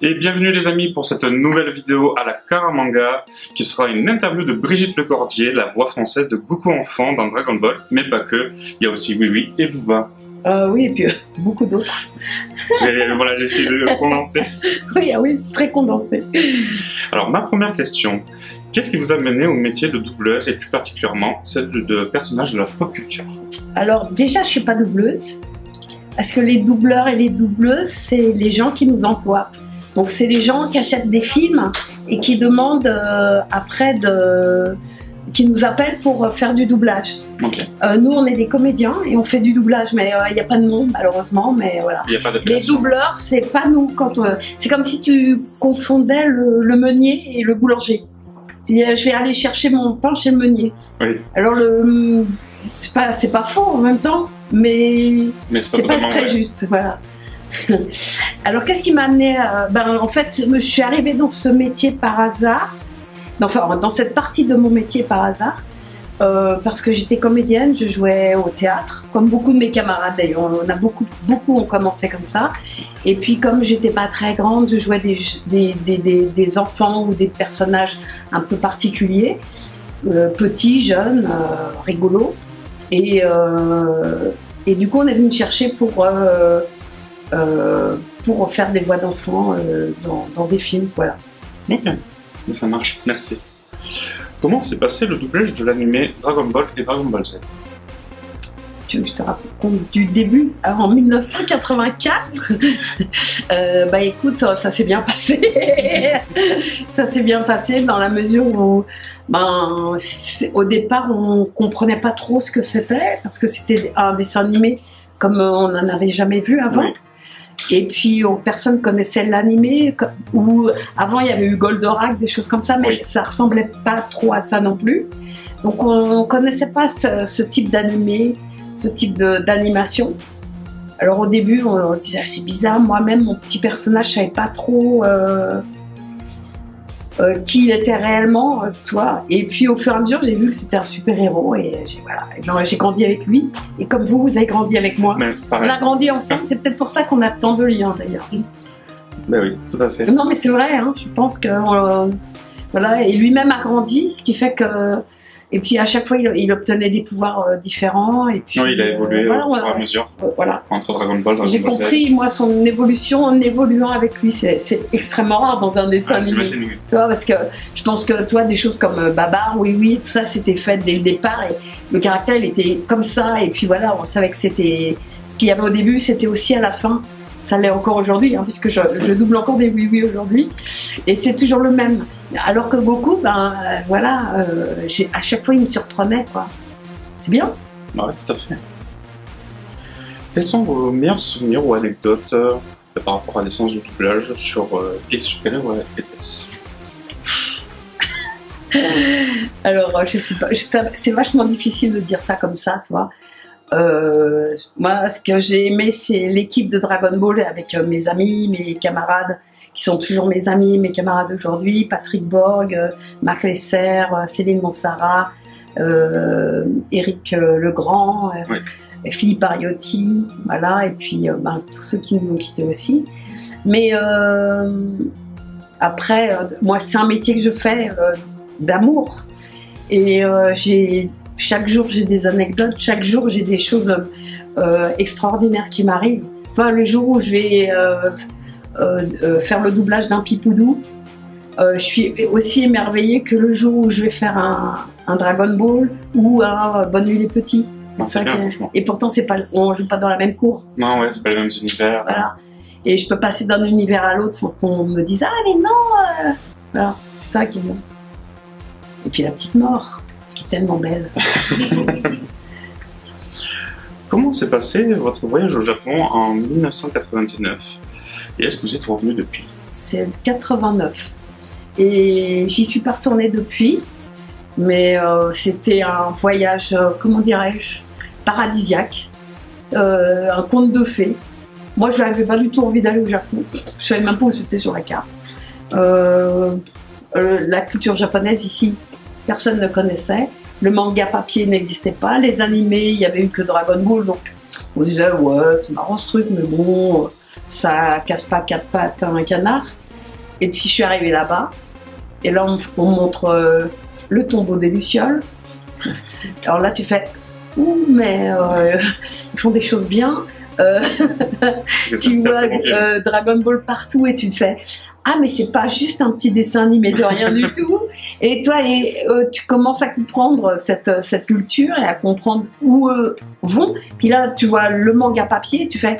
Et bienvenue les amis pour cette nouvelle vidéo à la Caramanga qui sera une interview de Brigitte Lecordier, la voix française de Goku Enfant dans Dragon Ball, mais pas que, il y a aussi Oui et Booba. Oui, et puis beaucoup d'autres. Voilà, j'ai essayé de condenser. Oui, c'est très condensé. Alors ma première question, qu'est-ce qui vous a mené au métier de doubleuse et plus particulièrement celle de personnages de la pop culture? Alors déjà, je suis pas doubleuse, parce que les doubleurs et les doubleuses, c'est les gens qui nous emploient. Donc c'est les gens qui achètent des films et qui demandent qui nous appellent pour faire du doublage. Okay. Nous, on est des comédiens et on fait du doublage, mais il n'y a pas de nom malheureusement, mais voilà. Il y a pas les doubleurs, c'est pas nous. C'est comme si tu confondais le meunier et le boulanger. Tu dis, je vais aller chercher mon pain chez le meunier. Oui. Alors c'est pas faux en même temps, mais c'est pas très juste. Voilà. Alors qu'est-ce qui m'a amené en fait, je suis arrivée dans ce métier par hasard, enfin dans cette partie de mon métier par hasard, parce que j'étais comédienne, je jouais au théâtre, comme beaucoup de mes camarades d'ailleurs, on a beaucoup ont commencé comme ça, et puis comme j'étais pas très grande, je jouais des enfants ou des personnages un peu particuliers, petits, jeunes, rigolos, et du coup on est venu me chercher pour faire des voix d'enfants dans des films, voilà. Ok, ça marche, merci. Comment s'est passé le doublage de l'animé Dragon Ball et Dragon Ball Z? Tu veux que je te raconte du début? Alors, en 1984, écoute, ça s'est bien passé. Ça s'est bien passé dans la mesure où, au départ, on comprenait pas trop ce que c'était, parce que c'était un dessin animé comme on n'en avait jamais vu avant. Oui. Et puis personne connaissait l'animé, ou avant il y avait eu Goldorak, des choses comme ça, mais oui, ça ressemblait pas trop à ça non plus. Donc on connaissait pas ce type d'animé, ce type d'animation. Alors au début on se disait c'est bizarre, moi-même mon petit personnage je savais pas trop qui il était réellement, toi. Et puis au fur et à mesure j'ai vu que c'était un super héros et j'ai grandi avec lui. Et comme vous avez grandi avec moi, on a grandi ensemble. C'est peut-être pour ça qu'on a tant de liens d'ailleurs. Ben oui, tout à fait. Non mais c'est vrai, hein, je pense que voilà, et lui-même a grandi, ce qui fait que. Et puis à chaque fois il obtenait des pouvoirs différents. Et puis, oui, il a évolué au fur et à mesure. Voilà. Entre Dragon Ball, Dragon Ball Z. J'ai compris, moi, son évolution en évoluant avec lui. C'est extrêmement rare dans un dessin animé. Oui. Tu vois, parce que je pense que toi, des choses comme Babar, Oui, tout ça, c'était fait dès le départ. Et le caractère, il était comme ça. Et puis voilà, on savait que c'était. Ce qu'il y avait au début, c'était aussi à la fin. Ça l'est encore aujourd'hui, hein, puisque je double encore des Oui aujourd'hui. Et c'est toujours le même. Alors que Goku, à chaque fois, il me surprenait, quoi. C'est bien. Ouais, tout à fait. Quels sont vos meilleurs souvenirs ou anecdotes par rapport à des séances de doublage sur X-Super ou ETS? Alors, je sais pas, c'est vachement difficile de dire ça comme ça, toi. Moi, ce que j'ai aimé, c'est l'équipe de Dragon Ball avec mes amis, mes camarades, qui sont toujours mes amis, mes camarades d'aujourd'hui, Patrick Borg, Marc Lesser, Céline Mansara, Éric Legrand, oui, Philippe Ariotti, voilà, et puis tous ceux qui nous ont quittés aussi. Mais après, moi, c'est un métier que je fais d'amour, et chaque jour j'ai des anecdotes, chaque jour j'ai des choses extraordinaires qui m'arrivent. Toi, le jour où je vais faire le doublage d'un Pipoudou, je suis aussi émerveillée que le jour où je vais faire un Dragon Ball ou un Bonne nuit les petits. C'est bien, franchement. Et pourtant, on joue pas dans la même cour. Non, ouais, c'est pas les mêmes univers. Voilà. Et je peux passer d'un univers à l'autre sans qu'on me dise ah mais non. Voilà, c'est ça qui est bien. Et puis la petite mort, qui est tellement belle. Comment s'est passé votre voyage au Japon en 1999? Et est-ce que vous êtes revenu depuis? C'est 89. Et j'y suis pas retournée depuis. Mais c'était un voyage, comment dirais-je, paradisiaque. Un conte de fées. Moi, je n'avais pas du tout envie d'aller au Japon. Je ne savais même pas où c'était sur la carte. La culture japonaise ici, personne ne connaissait. Le manga papier n'existait pas. Les animés, il n'y avait eu que Dragon Ball. Donc on se disait, ouais, c'est marrant ce truc, mais bon, ça casse pas quatre pattes à un canard. Et puis je suis arrivée là-bas, et là on montre le tombeau des Lucioles. Alors là tu fais, ouh, mais ils font des choses bien. Tu vois Dragon Ball partout et tu te fais, ah mais c'est pas juste un petit dessin animé de rien du tout. Et toi, tu commences à comprendre cette culture et à comprendre où vont. Puis là, tu vois le manga papier et tu fais,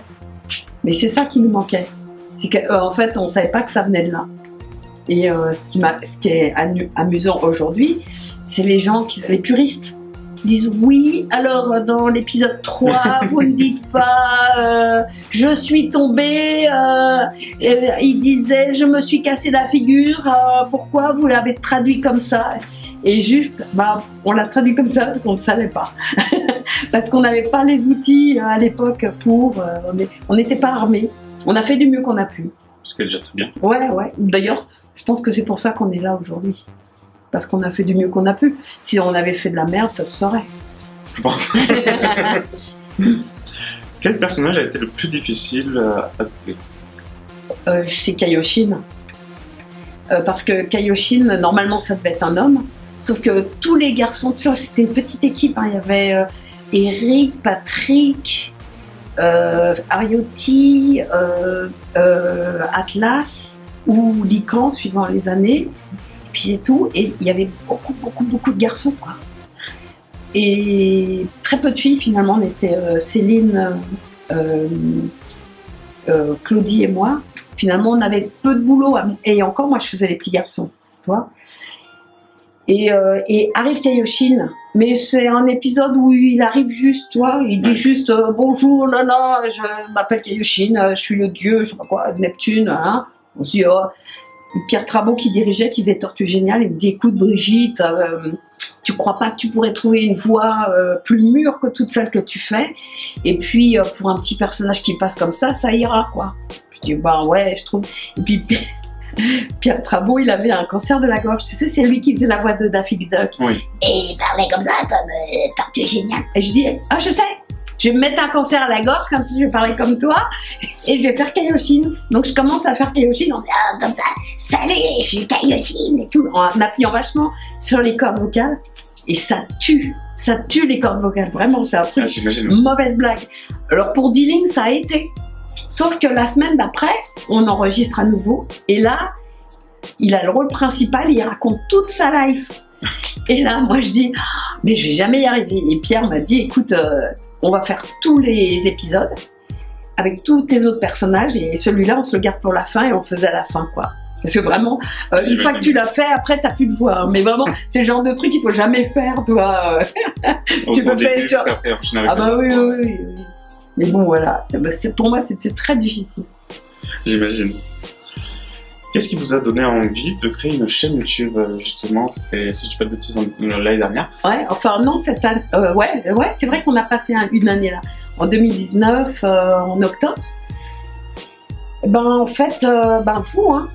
mais c'est ça qui nous manquait. En fait, on savait pas que ça venait de là. Et ce qui est amusant aujourd'hui, c'est les gens, les puristes, disent oui, alors dans l'épisode 3, vous ne dites pas je suis tombée, il disait je me suis cassé la figure, pourquoi vous l'avez traduit comme ça? Et juste, on l'a traduit comme ça parce qu'on ne savait pas. Parce qu'on n'avait pas les outils à l'époque pour... on n'était pas armés. On a fait du mieux qu'on a pu. Ce qui est déjà très bien. Ouais, ouais. D'ailleurs, je pense que c'est pour ça qu'on est là aujourd'hui. Parce qu'on a fait du mieux qu'on a pu. Si on avait fait de la merde, ça se saurait. Je pense. Quel personnage a été le plus difficile à jouer? C'est Kaioshin. Parce que Kaioshin, normalement, ça devait être un homme. Sauf que tous les garçons, c'était une petite équipe. Hein. Il y avait Eric, Patrick, Ariotti, Atlas ou Lican, suivant les années. Et puis c'est tout. Et il y avait beaucoup de garçons, quoi. Et très peu de filles, finalement. On était Céline, Claudie et moi. Finalement, on avait peu de boulot. Et encore, moi, je faisais les petits garçons. Toi. Et arrive Kaioshin, mais c'est un épisode où il arrive juste, toi, il dit juste bonjour, non, je m'appelle Kaioshin, je suis le dieu, je sais pas quoi, de Neptune, hein. On se dit, oh. Pierre Trabeau qui dirigeait, qui faisait Tortue Géniale, il me dit, écoute Brigitte, tu crois pas que tu pourrais trouver une voix plus mûre que toutes celles que tu fais, et puis pour un petit personnage qui passe comme ça ira, quoi. Je dis, bah ouais, je trouve, et puis Pierre Trabeau, il avait un cancer de la gorge. Tu sais, c'est lui qui faisait la voix de Daffy Duck. Oui. Et il parlait comme ça, comme Tortue Géniale. Et je dis, ah, je sais, je vais me mettre un cancer à la gorge, comme si je parlais comme toi, et je vais faire Kaioshin. Donc je commence à faire Kaioshin, on dit, ah, comme ça, salut, je suis Kaioshin, et tout, en appuyant vachement sur les cordes vocales. Et ça tue les cordes vocales, vraiment, c'est un truc, mauvaise blague. Alors pour Dealing, ça a été. Sauf que la semaine d'après, on enregistre à nouveau. Et là, il a le rôle principal, il raconte toute sa life. Et là, moi, je dis, mais je vais jamais y arriver. Et Pierre m'a dit, écoute, on va faire tous les épisodes avec tous tes autres personnages. Et celui-là, on se le garde pour la fin et on faisait à la fin, quoi. Parce que vraiment, une fois que tu l'as fait, après, t'as plus de voix. Hein. Mais vraiment, c'est le genre de truc qu'il faut jamais faire, toi. Tu peux faire sur... Ah bah oui. Mais bon, voilà, pour moi, c'était très difficile. J'imagine. Qu'est-ce qui vous a donné envie de créer une chaîne YouTube, justement? C'était, si je dis pas de bêtises, l'année dernière. Ouais, enfin non, cette année, ouais, c'est vrai qu'on a passé une année là. En 2019, en octobre. Ben, en fait, vous, hein.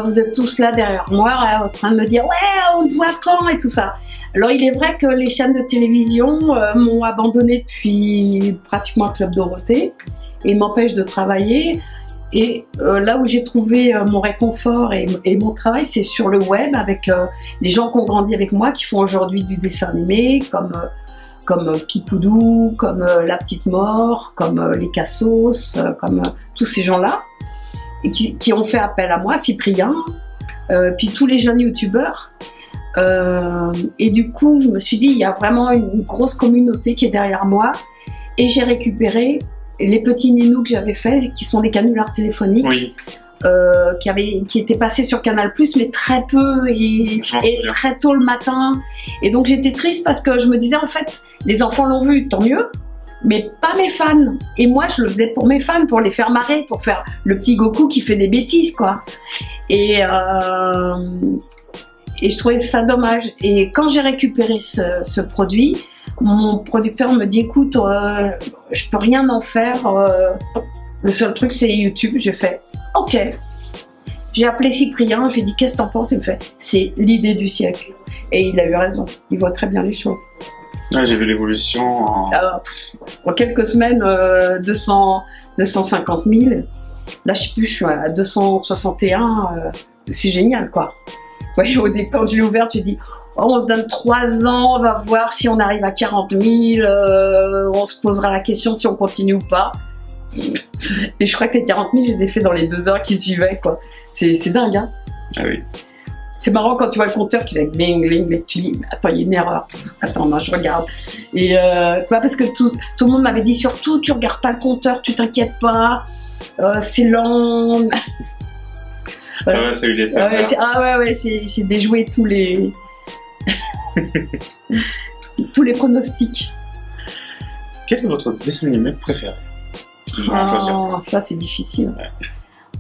Vous êtes tous là derrière moi, en train de me dire, ouais, on te voit quand et tout ça. Alors il est vrai que les chaînes de télévision m'ont abandonné depuis pratiquement Club Dorothée et m'empêchent de travailler. Et là où j'ai trouvé mon réconfort et mon travail, c'est sur le web avec les gens qui ont grandi avec moi, qui font aujourd'hui du dessin animé, comme Pipoudou, comme La Petite Mort, comme les Cassos, comme tous ces gens-là, et qui ont fait appel à moi, Cyprien, puis tous les jeunes youtubeurs. Et du coup, je me suis dit, il y a vraiment une grosse communauté qui est derrière moi, et j'ai récupéré les petits ninous que j'avais faits, qui sont des canulars téléphoniques, oui. Qui étaient passés sur Canal+, mais très peu et très tôt le matin. Et donc j'étais triste parce que je me disais, en fait, les enfants l'ont vu, tant mieux, mais pas mes fans. Et moi, je le faisais pour mes fans, pour les faire marrer, pour faire le petit Goku qui fait des bêtises, quoi. Et je trouvais ça dommage. Et quand j'ai récupéré ce produit, mon producteur me dit, écoute, je peux rien en faire. Le seul truc, c'est YouTube. J'ai fait, ok. J'ai appelé Cyprien, je lui ai dit, qu'est-ce que t'en penses? Il me fait, c'est l'idée du siècle. Et il a eu raison. Il voit très bien les choses. Ouais, j'ai vu l'évolution. En quelques semaines, 250 000. Là, je sais plus, je suis à 261. C'est génial, quoi. Ouais, au départ, je l'ai ouverte, j'ai dit, oh, on se donne 3 ans, on va voir si on arrive à 40 000, on se posera la question si on continue ou pas. Et je crois que les 40 000, je les ai fait dans les 2 heures qui suivaient, quoi. C'est dingue, hein. Ah oui. C'est marrant quand tu vois le compteur qui fait bling, bling, mais tu dis, attends, il y a une erreur. Attends, non, je regarde. Et tu vois, parce que tout le monde m'avait dit, surtout, tu regardes pas le compteur, tu t'inquiètes pas, c'est lent. Ah ouais, ça a eu l'effet. Ouais, j'ai déjoué tous les tous les pronostics. Quel est votre dessin animé préféré? Ça c'est difficile.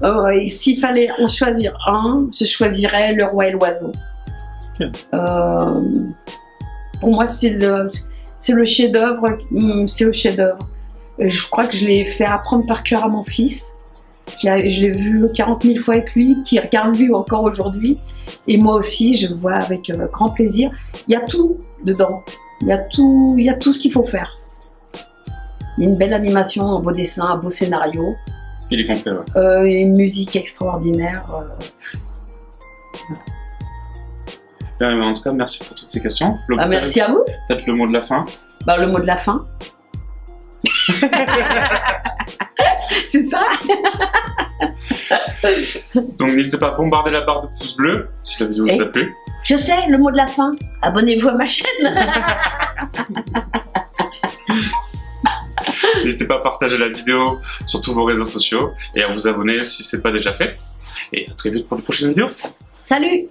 Ouais. S'il fallait en choisir un, je choisirais Le Roi et l'Oiseau. Pour moi, c'est le chef-d'œuvre. C'est le chef-d'œuvre. Je crois que je l'ai fait apprendre par cœur à mon fils. Je l'ai vu 40 000 fois avec lui, qui regarde lui encore aujourd'hui. Et moi aussi, je le vois avec grand plaisir. Il y a tout dedans. Il y a tout ce qu'il faut faire. Il y a une belle animation, un beau dessin, un beau scénario. Il est complet, ouais. Une musique extraordinaire. En tout cas, merci pour toutes ces questions. Merci à vous. Peut-être le mot de la fin. Le mot de la fin. C'est ça. Donc n'hésitez pas à bombarder la barre de pouces bleus si la vidéo vous a plu. Je sais, le mot de la fin. Abonnez-vous à ma chaîne. N'hésitez pas à partager la vidéo sur tous vos réseaux sociaux et à vous abonner si ce n'est pas déjà fait. Et à très vite pour de prochaines vidéos. Salut!